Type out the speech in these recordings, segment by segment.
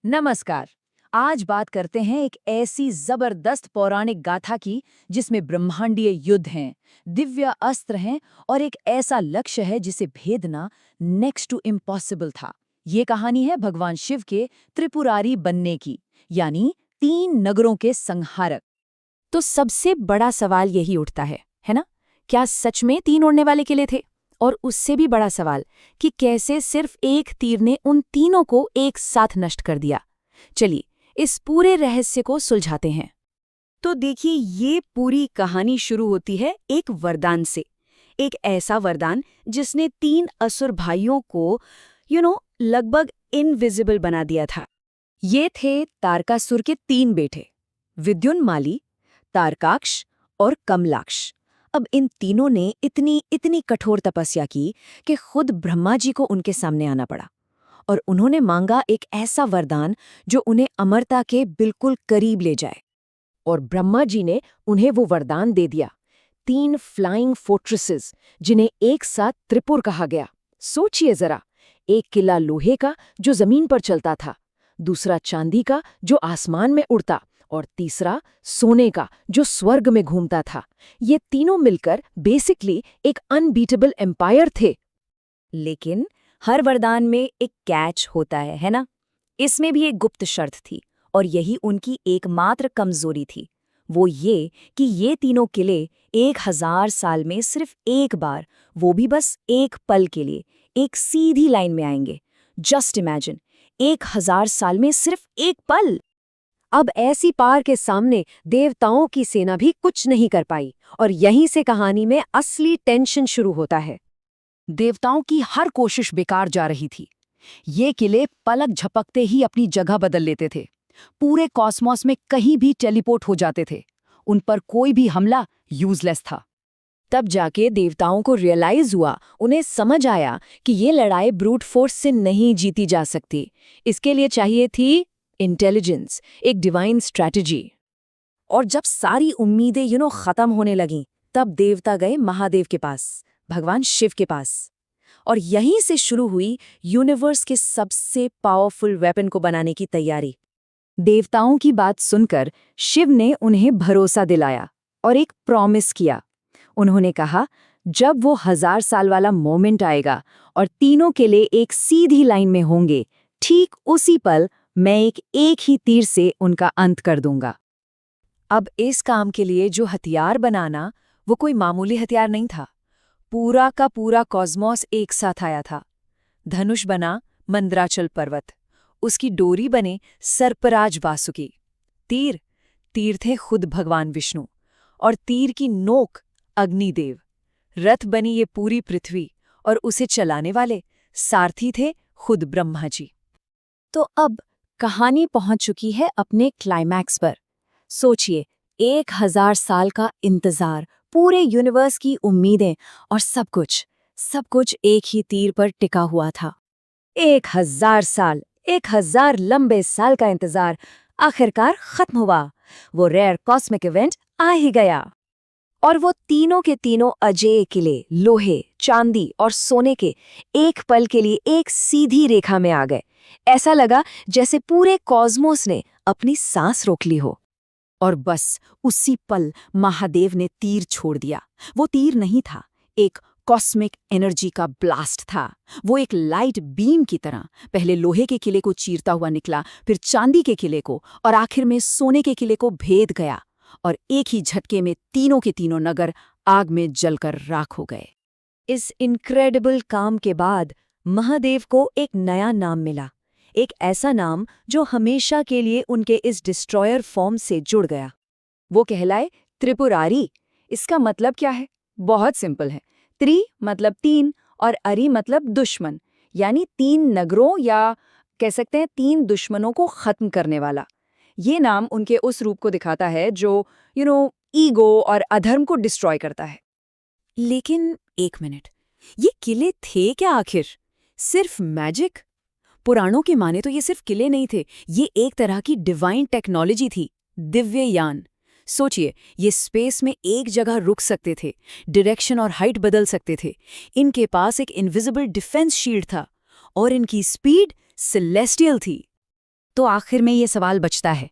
नमस्कार। आज बात करते हैं एक ऐसी जबरदस्त पौराणिक गाथा की जिसमें ब्रह्मांडीय युद्ध हैं, दिव्य अस्त्र हैं और एक ऐसा लक्ष्य है जिसे भेदना नेक्स्ट टू इम्पॉसिबल था। ये कहानी है भगवान शिव के त्रिपुरारी बनने की, यानी 3 नगरों के संहारक। तो सबसे बड़ा सवाल यही उठता है ना? क्या सच में 3 उड़ने वाले किले थे? और उससे भी बड़ा सवाल कि कैसे सिर्फ एक तीर ने उन तीनों को एक साथ नष्ट कर दिया। चलिए इस पूरे रहस्य को सुलझाते हैं। तो देखिए, ये पूरी कहानी शुरू होती है एक वरदान से। एक ऐसा वरदान जिसने 3 असुर भाइयों को लगभग इनविजिबल बना दिया था। ये थे तारकासुर के 3 बेटे, विद्युन्माली, तारकाक्ष और कमलाक्ष। अब इन तीनों ने इतनी कठोर तपस्या की कि खुद ब्रह्मा जी को उनके सामने आना पड़ा और उन्होंने मांगा एक ऐसा वरदान जो उन्हें अमरता के बिल्कुल करीब ले जाए। और ब्रह्मा जी ने उन्हें वो वरदान दे दिया, 3 फ्लाइंग फोर्ट्रेसेस, जिन्हें एक साथ त्रिपुर कहा गया। सोचिए जरा, एक किला लोहे का जो जमीन पर चलता था, दूसरा चांदी का जो आसमान में उड़ता और तीसरा सोने का जो स्वर्ग में घूमता था। ये तीनों मिलकर बेसिकली एक अनबीटेबल एम्पायर थे। लेकिन हर वरदान में एक कैच होता है ना? इसमें भी एक गुप्त शर्त थी और यही उनकी एकमात्र कमजोरी थी। वो ये कि ये तीनों किले 1000 साल में सिर्फ एक बार, वो भी बस एक पल के लिए, एक सीधी लाइन में आएंगे। जस्ट इमेजिन, 1000 साल में सिर्फ एक पल। अब ऐसी पार के सामने देवताओं की सेना भी कुछ नहीं कर पाई और यहीं से कहानी में असली टेंशन शुरू होता है। देवताओं की हर कोशिश बेकार जा रही थी। ये किले पलक झपकते ही अपनी जगह बदल लेते थे, पूरे कॉस्मोस में कहीं भी टेलीपोर्ट हो जाते थे। उन पर कोई भी हमला यूजलेस था। तब जाके देवताओं को रियलाइज हुआ, उन्हें समझ आया कि ये लड़ाई ब्रूट फोर्स से नहीं जीती जा सकती। इसके लिए चाहिए थी इंटेलिजेंस, एक डिवाइन स्ट्रैटेजी। और जब सारी उम्मीदें खत्म होने लगीं, तब देवता गए महादेव के पास, भगवान शिव के पास। और यहीं से शुरू हुई यूनिवर्स के सबसे पावरफुल वेपन को बनाने की तैयारी। देवताओं की बात सुनकर शिव ने उन्हें भरोसा दिलाया और एक प्रॉमिस किया। उन्होंने कहा, जब वो 1000 साल वाला मोमेंट आएगा और तीनों के लिए एक सीधी लाइन में होंगे, ठीक उसी पल मैं एक ही तीर से उनका अंत कर दूंगा। अब इस काम के लिए जो हथियार बनाना, वो कोई मामूली हथियार नहीं था। पूरा का पूरा कॉस्मोस एक साथ आया था। धनुष बना मंद्राचल पर्वत, उसकी डोरी बने सर्पराज वासुकी, तीर थे खुद भगवान विष्णु और तीर की नोक अग्निदेव। रथ बनी ये पूरी पृथ्वी और उसे चलाने वाले सारथी थे खुद ब्रह्मा जी। तो अब कहानी पहुंच चुकी है अपने क्लाइमैक्स पर। सोचिए, 1000 साल का इंतजार, पूरे यूनिवर्स की उम्मीदें और सब कुछ एक ही तीर पर टिका हुआ था। 1000 साल, 1000 लंबे साल का इंतजार आखिरकार खत्म हुआ। वो रेयर कॉस्मिक इवेंट आ ही गया और वो तीनों के तीनों अजेय किले, लोहे, चांदी और सोने के एक पल के लिए एक सीधी रेखा में आ गए। ऐसा लगा जैसे पूरे कॉस्मोस ने अपनी सांस रोक ली हो। और बस उसी पल महादेव ने तीर छोड़ दिया। वो तीर नहीं था, एक कॉस्मिक एनर्जी का ब्लास्ट था। वो एक लाइट बीम की तरह पहले लोहे के किले को चीरता हुआ निकला, फिर चांदी के किले को और आखिर में सोने के किले को भेद गया। और एक ही झटके में तीनों के तीनों नगर आग में जलकर राख हो गए। इस इनक्रेडिबल काम के बाद महादेव को एक नया नाम मिला, एक ऐसा नाम जो हमेशा के लिए उनके इस डिस्ट्रॉयर फॉर्म से जुड़ गया। वो कहलाए त्रिपुरारी। इसका मतलब क्या है? बहुत सिंपल है। त्रि मतलब 3 और अरि मतलब दुश्मन, यानी 3 नगरों या कह सकते हैं 3 दुश्मनों को खत्म करने वाला। ये नाम उनके उस रूप को दिखाता है जो ईगो और अधर्म को डिस्ट्रॉय करता है। लेकिन एक मिनट, ये किले थे क्या आखिर? सिर्फ मैजिक? पुराणों की माने तो ये सिर्फ किले नहीं थे, ये एक तरह की डिवाइन टेक्नोलॉजी थी, दिव्य यान। सोचिए, ये स्पेस में एक जगह रुक सकते थे, डायरेक्शन और हाइट बदल सकते थे। इनके पास एक इनविजिबल डिफेंस शील्ड था और इनकी स्पीड सेलेस्टियल थी। तो आखिर में ये सवाल बचता है,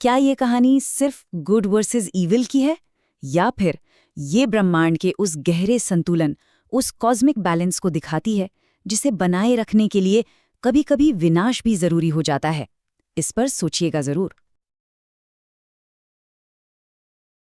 क्या ये कहानी सिर्फ गुड वर्सेस इविल की है, या फिर ये ब्रह्मांड के उस गहरे संतुलन, उस कॉस्मिक बैलेंस को दिखाती है जिसे बनाए रखने के लिए कभी-कभी विनाश भी जरूरी हो जाता है? इस पर सोचिएगा जरूर।